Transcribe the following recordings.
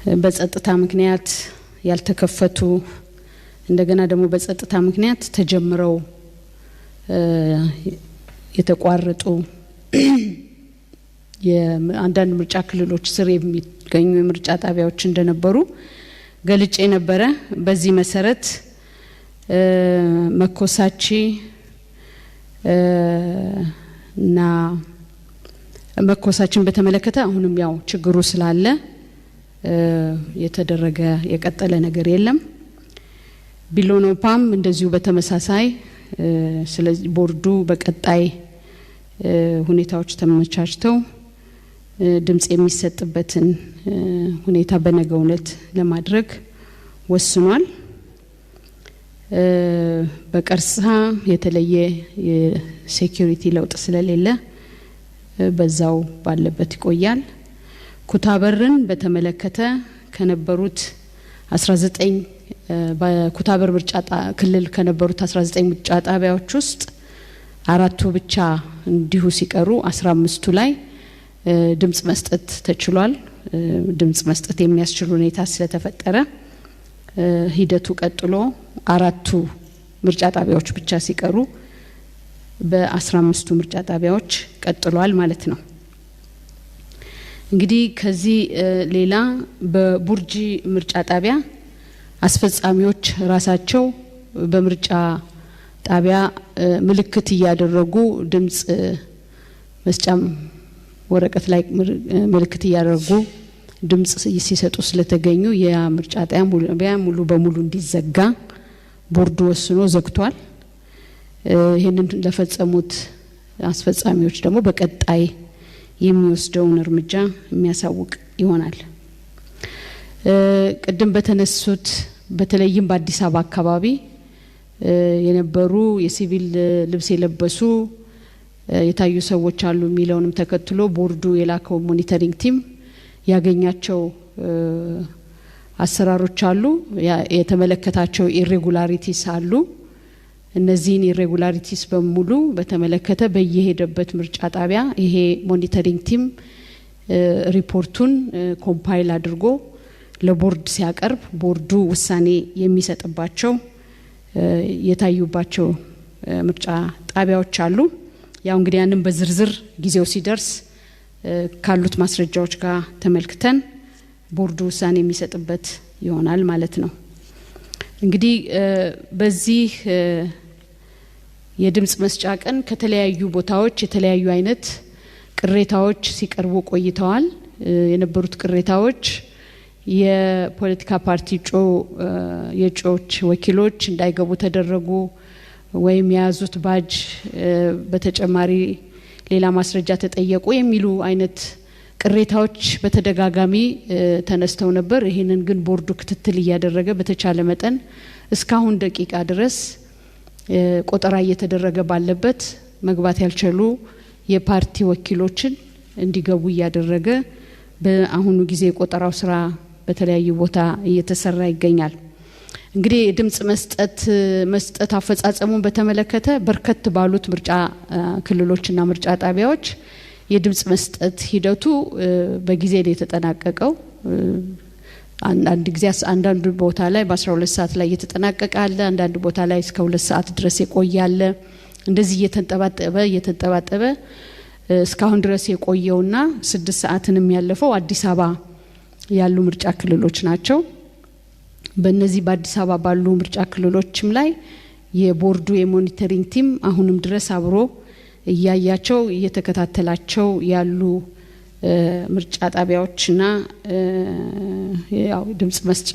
በጸጥታ ምክንያት ያልተከፈቱ እንደገና ደግሞ በጸጥታ ምክንያት ተጀምረው የተቋረጡ የአንዳንድ ምርጫ ክልሎች ስር የሚገኙ የምርጫ ጣቢያዎች እንደነበሩ ገልጬ ነበረ። በዚህ መሰረት መኮሳቺ እና መኮሳችን በተመለከተ አሁንም ያው ችግሩ ስላለ የተደረገ የቀጠለ ነገር የለም። ቢሎኖፓም እንደዚሁ በተመሳሳይ ስለዚህ ቦርዱ በቀጣይ ሁኔታዎች ተመቻችተው ድምጽ የሚሰጥበትን ሁኔታ በነገው ዕለት ለማድረግ ወስኗል። በቀርሳ የተለየ የሴኩሪቲ ለውጥ ስለሌለ በዛው ባለበት ይቆያል። ኩታበርን በተመለከተ ከነበሩት 19 በኩታበር ምርጫ ክልል ከነበሩት 19 ምርጫ ጣቢያዎች ውስጥ 4ቱ ብቻ እንዲሁ ሲቀሩ 15ቱ ላይ ድምጽ መስጠት ተችሏል። ድምጽ መስጠት የሚያስችል ሁኔታ ስለተፈጠረ ሂደቱ ቀጥሎ 4ቱ ምርጫ ጣቢያዎች ብቻ ሲቀሩ በ15ቱ ምርጫ ጣቢያዎች ቀጥሏል ማለት ነው። እንግዲህ ከዚህ ሌላ በቡርጂ ምርጫ ጣቢያ አስፈጻሚዎች ራሳቸው በምርጫ ጣቢያ ምልክት እያደረጉ ድምጽ መስጫም ወረቀት ላይ ምልክት እያደረጉ ድምጽ ሲሰጡ ስለተገኙ የምርጫ ጣቢያ ሙሉ በሙሉ እንዲዘጋ ቦርዱ ወስኖ ዘግቷል። ይሄንን ለፈጸሙት አስፈጻሚዎች ደግሞ በቀጣይ የሚወስደውን እርምጃ የሚያሳውቅ ይሆናል። ቀደም በተነሱት በተለይም በአዲስ አበባ አካባቢ የነበሩ የሲቪል ልብስ የለበሱ የታዩ ሰዎች አሉ የሚለውንም ተከትሎ ቦርዱ የላከው ሞኒተሪንግ ቲም ያገኛቸው አሰራሮች አሉ፣ የተመለከታቸው ኢሬጉላሪቲስ አሉ። እነዚህን ኢሬጉላሪቲስ በሙሉ በተመለከተ በየሄደበት ምርጫ ጣቢያ ይሄ ሞኒተሪንግ ቲም ሪፖርቱን ኮምፓይል አድርጎ ለቦርድ ሲያቀርብ ቦርዱ ውሳኔ የሚሰጥባቸው የታዩባቸው ምርጫ ጣቢያዎች አሉ። ያው እንግዲህ ያንን በዝርዝር ጊዜው ሲደርስ ካሉት ማስረጃዎች ጋር ተመልክተን ቦርዱ ውሳኔ የሚሰጥበት ይሆናል ማለት ነው። እንግዲህ በዚህ የድምጽ መስጫ ቀን ከተለያዩ ቦታዎች የተለያዩ አይነት ቅሬታዎች ሲቀርቡ ቆይተዋል። የነበሩት ቅሬታዎች የፖለቲካ ፓርቲ የእጩዎች ወኪሎች እንዳይገቡ ተደረጉ ወይም የያዙት ባጅ በተጨማሪ ሌላ ማስረጃ ተጠየቁ የሚሉ አይነት ቅሬታዎች በተደጋጋሚ ተነስተው ነበር። ይሄንን ግን ቦርዱ ክትትል እያደረገ በተቻለ መጠን እስካሁን ደቂቃ ድረስ ቆጠራ እየተደረገ ባለበት መግባት ያልቻሉ የፓርቲ ወኪሎችን እንዲገቡ እያደረገ በአሁኑ ጊዜ ቆጠራው ስራ በተለያዩ ቦታ እየተሰራ ይገኛል። እንግዲህ ድምጽ መስጠት አፈጻጸሙን በተመለከተ በርከት ባሉት ምርጫ ክልሎችና ምርጫ ጣቢያዎች የድምጽ መስጠት ሂደቱ በጊዜ ላይ የተጠናቀቀው አንዳንድ ጊዜ አንዳንድ ቦታ ላይ በ12 ሰዓት ላይ የተጠናቀቀ አለ፣ አንዳንድ ቦታ ላይ እስከ 2 ሰዓት ድረስ የቆያለ። እንደዚህ እየተንጠባጠበ እስካሁን ድረስ የቆየውና 6 ሰዓትንም ያለፈው አዲስ አበባ ያሉ ምርጫ ክልሎች ናቸው። በእነዚህ በአዲስ አበባ ባሉ ምርጫ ክልሎችም ላይ የቦርዱ የሞኒተሪንግ ቲም አሁንም ድረስ አብሮ እያያቸው እየተከታተላቸው ያሉ ምርጫ ጣቢያዎችና ያው ድምጽ መስጫ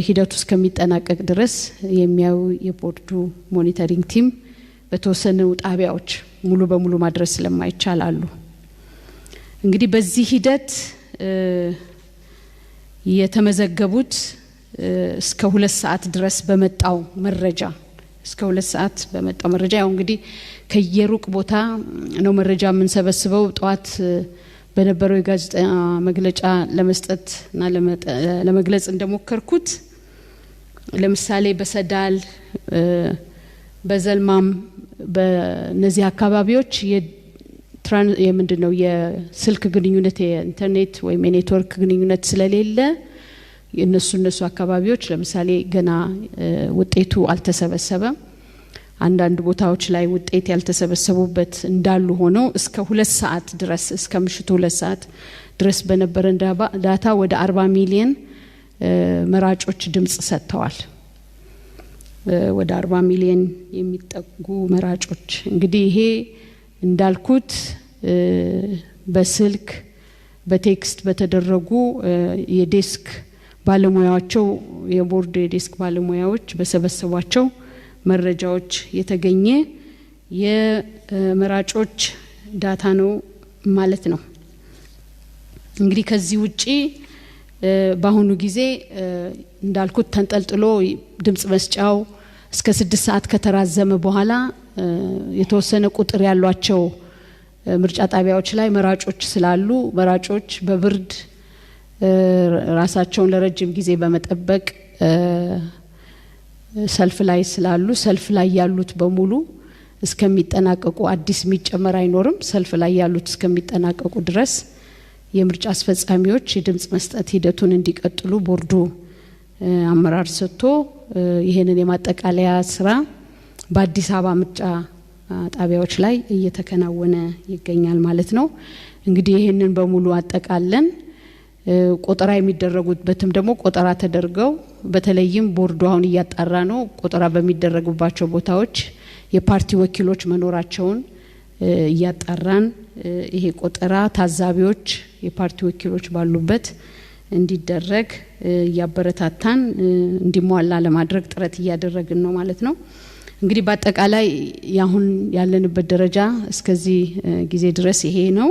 ሂደቱ እስከሚጠናቀቅ ድረስ የሚያዩ የቦርዱ ሞኒተሪንግ ቲም በተወሰኑ ጣቢያዎች ሙሉ በሙሉ ማድረስ ስለማይቻል አሉ። እንግዲህ በዚህ ሂደት የተመዘገቡት እስከ 2 ሰዓት ድረስ በመጣው መረጃ ያው እንግዲህ ከየሩቅ ቦታ ነው መረጃ የምንሰበስበው። ጧት በነበረው የጋዜጣ መግለጫ ለመስጠትና ለመግለጽ እንደሞከርኩት ለምሳሌ በሰዳል በዘልማም በነዚህ አካባቢዎች የምንድነው የስልክ ግንኙነት የኢንተርኔት ወይም የኔትወርክ ግንኙነት ስለሌለ እነሱ አካባቢዎች ለምሳሌ ገና ውጤቱ አልተሰበሰበም አንዳንድ ቦታዎች ላይ ውጤት ያልተሰበሰቡበት እንዳሉ ሆነው እስከ 2 ሰዓት ድረስ እስከ ምሽቱ 2 ሰዓት ድረስ በነበረን ዳታ ወደ 40 ሚሊዮን መራጮች ድምጽ ሰጥተዋል ወደ 40 ሚሊዮን የሚጠጉ መራጮች እንግዲህ ይሄ እንዳልኩት በስልክ በቴክስት በተደረጉ የዴስክ ባለሙያዎቻቸው የቦርድ የዴስክ ባለሙያዎች በሰበሰቧቸው መረጃዎች የተገኘ የመራጮች ዳታ ነው ማለት ነው እንግዲህ ከዚህ ውጪ በአሁኑ ጊዜ እንዳልኩት ተንጠልጥሎ ድምጽ መስጫው እስከ 6 ሰዓት ከተራዘመ በኋላ የተወሰነ ቁጥር ያሏቸው ምርጫ ጣቢያዎች ላይ መራጮች ስላሉ መራጮች በብርድ ራሳቸውን ለረጅም ጊዜ በመጠበቅ ሰልፍ ላይ ስላሉ ሰልፍ ላይ ያሉት በሙሉ እስከሚጠናቀቁ አዲስ የሚጨመር አይኖርም ሰልፍ ላይ ያሉት እስከሚጠናቀቁ ድረስ የምርጫ አስፈጻሚዎች የድምጽ መስጠት ሂደቱን እንዲቀጥሉ ቦርዱ አመራር ሰጥቶ ይሄንን የማጠቃለያ ስራ በአዲስ አበባ ምርጫ ጣቢያዎች ላይ እየተከናወነ ይገኛል ማለት ነው እንግዲህ ይሄንን በሙሉ አጠቃለን ቆጠራ የሚደረጉበትም ደግሞ ቆጠራ ተደርገው በተለይም ቦርዱ አሁን እያጣራ ነው ቆጠራ በሚደረጉባቸው ቦታዎች የፓርቲ ወኪሎች መኖራቸውን እያጣራን ይሄ ቆጠራ ታዛቢዎች የፓርቲ ወኪሎች ባሉበት እንዲደረግ ያበረታታን እንዲሟላ ለማድረግ ጥረት እያደረግን ነው ማለት ነው እንግዲህ በአጠቃላይ ያሁን ያለንበት ደረጃ እስከዚህ ጊዜ ድረስ ይሄ ነው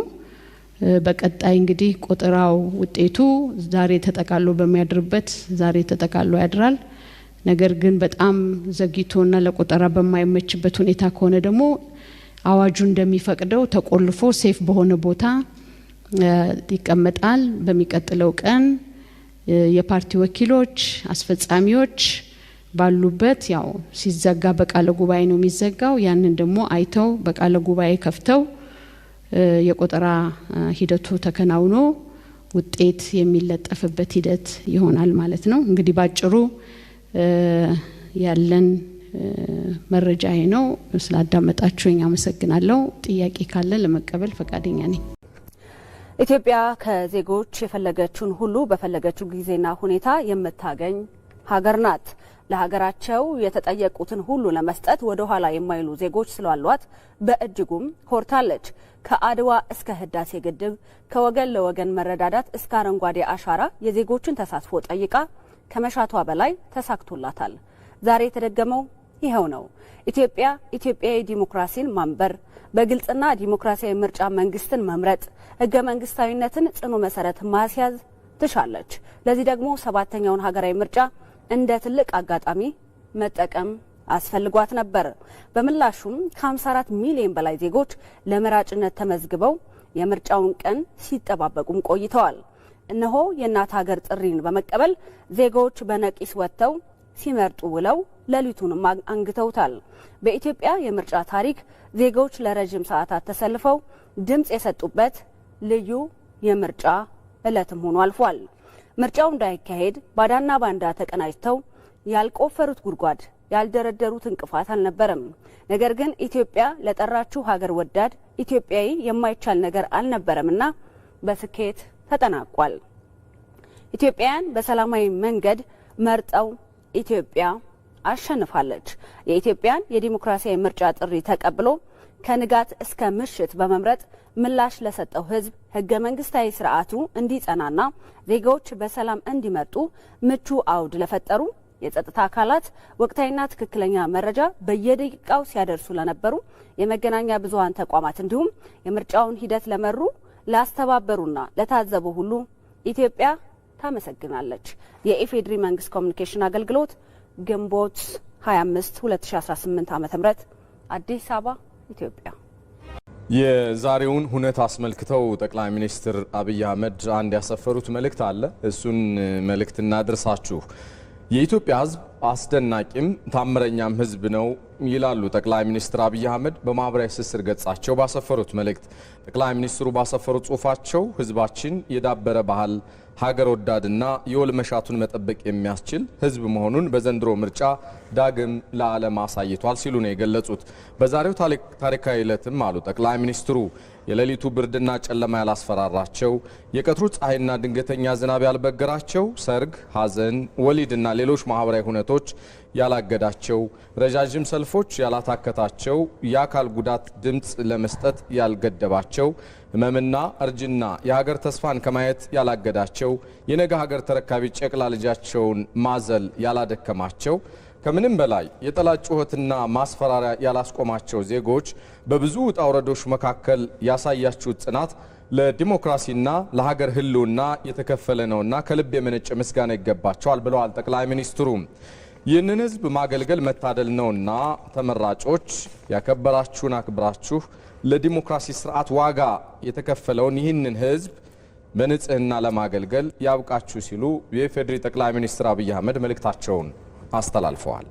በቀጣይ እንግዲህ ቆጠራው ውጤቱ ዛሬ ተጠቃሎ በሚያድርበት ዛሬ ተጠቃሎ ያድራል ነገር ግን በጣም ዘግይቶና ለቆጠራ በማይመችበት ሁኔታ ከሆነ ደግሞ አዋጁ እንደሚፈቅደው ተቆልፎ ሴፍ በሆነ ቦታ ይቀመጣል በሚቀጥለው ቀን የፓርቲ ወኪሎች አስፈጻሚዎች ባሉበት ያው ሲዘጋ በቃለ ጉባኤ ነው የሚዘጋው ያንን ደግሞ አይተው በቃለ ጉባኤ ከፍተው የቆጠራ ሂደቱ ተከናውኖ ውጤት የሚለጠፍበት ሂደት ይሆናል ማለት ነው እንግዲህ ባጭሩ ያለን መረጃ ነው ስላዳመጣችሁኝ አመሰግናለሁ ጥያቄ ካለ ለመቀበል ፈቃደኛ ነኝ ኢትዮጵያ ከዜጎች የፈለገችውን ሁሉ በፈለገችው ጊዜና ሁኔታ የምታገኝ ሀገር ናት ለሀገራቸው የተጠየቁትን ሁሉ ለመስጠት ወደ ኋላ የማይሉ ዜጎች ስላሏት በእጅጉም ኮርታለች ከአድዋ እስከ ህዳሴ ግድብ ከወገን ለወገን መረዳዳት እስከ አረንጓዴ አሻራ የዜጎችን ተሳትፎ ጠይቃ ከመሻቷ በላይ ተሳክቶላታል ዛሬ የተደገመው ይሄው ነው ኢትዮጵያ ኢትዮጵያዊ ዲሞክራሲን ማንበር በግልጽና ዲሞክራሲያዊ ምርጫ መንግስትን መምረጥ ህገ መንግስታዊነትን ጽኑ መሰረት ማስያዝ ትሻለች ለዚህ ደግሞ 7ኛውን ሀገራዊ ምርጫ እንደ ትልቅ አጋጣሚ መጠቀም አስፈልጓት ነበር በመላሹም ከ54 ሚሊዮን በላይ ዜጎች ለመራጭነት ተመዝግበው የምርጫውን ቀን ሲጠባበቁም ቆይተዋል እነሆ የእናት ሀገር ጥሪን በመቀበል ዜጎች በነቂስ ወጥተው ሲመርጡ ውለው ለሊቱንም አንግተውታል በኢትዮጵያ የምርጫ ታሪክ ዜጎች ለረጅም ሰዓታት ተሰልፈው ድምጽ የሰጡበት ልዩ የምርጫ እለትም ሆኖ አልፏል ምርጫው እንዳይካሄድ ባዳና ባንዳ ተቀናጅተው ያልቆፈሩት ጉድጓድ ያልደረደሩት እንቅፋት አልነበረም ነገር ግን ኢትዮጵያ ለጠራችው ሀገር ወዳድ ኢትዮጵያዊ የማይቻል ነገር አልነበረምና በስኬት ተጠናቋል ኢትዮጵያን በሰላማዊ መንገድ መርጠው ኢትዮጵያ አሸንፋለች የኢትዮጵያን የዲሞክራሲያዊ ምርጫ ጥሪ ተቀብሎ ከንጋት እስከ ምሽት በመምረጥ ምላሽ ለሰጠው ህዝብ ህገ መንግስታዊ ስርዓቱ እንዲጸናና ዜጎች በሰላም እንዲመርጡ ምቹ አውድ ለፈጠሩ የጸጥታ አካላት ወቅታዊና ትክክለኛ መረጃ በየደቂቃው ሲያደርሱ ለነበሩ የመገናኛ ብዙሃን ተቋማት እንዲሁም የምርጫውን ሂደት ለመሩ ላስተባበሩና ለታዘቡ ሁሉ ኢትዮጵያ ታመሰግናለች የኢፌድሪ መንግስት ኮሙኒኬሽን አገልግሎት ግንቦት 25 2018 ዓ.ም አዲስ አበባ ኢትዮጵያ የዛሬውን ሁነት አስመልክተው ጠቅላይ ሚኒስትር አብይ አህመድ አንድ ያሰፈሩት መልእክት አለ እሱን መልእክት እናድርሳችሁ የኢትዮጵያ ህዝብ አስደናቂም ታምረኛም ህዝብ ነው ይላሉ ጠቅላይ ሚኒስትር አብይ አህመድ በማህበራዊ ትስስር ገጻቸው ባሰፈሩት መልእክት። ጠቅላይ ሚኒስትሩ ባሰፈሩት ጽሁፋቸው ህዝባችን የዳበረ ባህል ሀገር ወዳድና የወል መሻቱን መጠበቅ የሚያስችል ህዝብ መሆኑን በዘንድሮ ምርጫ ዳግም ለዓለም አሳይቷል ሲሉ ነው የገለጹት። በዛሬው ታሪካዊ ዕለትም አሉ ጠቅላይ ሚኒስትሩ የሌሊቱ ብርድና ጨለማ ያላስፈራራቸው፣ የቀትሩ ፀሐይና ድንገተኛ ዝናብ ያልበገራቸው፣ ሰርግ፣ ሀዘን፣ ወሊድና ሌሎች ማህበራዊ ሁነቶች ያላገዳቸው፣ ረጃጅም ሰልፎች ያላታከታቸው፣ የአካል ጉዳት ድምፅ ለመስጠት ያልገደባቸው፣ ህመምና እርጅና የሀገር ተስፋን ከማየት ያላገዳቸው፣ የነገ ሀገር ተረካቢ ጨቅላ ልጃቸውን ማዘል ያላደከማቸው፣ ከምንም በላይ የጠላት ጩኸትና ማስፈራሪያ ያላስቆማቸው ዜጎች በብዙ ውጣ ውረዶች መካከል ያሳያችሁት ጽናት ለዲሞክራሲና ለሀገር ህልውና የተከፈለ ነውና ከልብ የመነጨ ምስጋና ይገባቸዋል ብለዋል ጠቅላይ ሚኒስትሩ። ይህንን ህዝብ ማገልገል መታደል ነውና ተመራጮች ያከበራችሁን አክብራችሁ ለዲሞክራሲ ስርዓት ዋጋ የተከፈለውን ይህንን ህዝብ በንጽህና ለማገልገል ያብቃችሁ ሲሉ የኢፌዴሪ ጠቅላይ ሚኒስትር አብይ አህመድ መልእክታቸውን አስተላልፈዋል።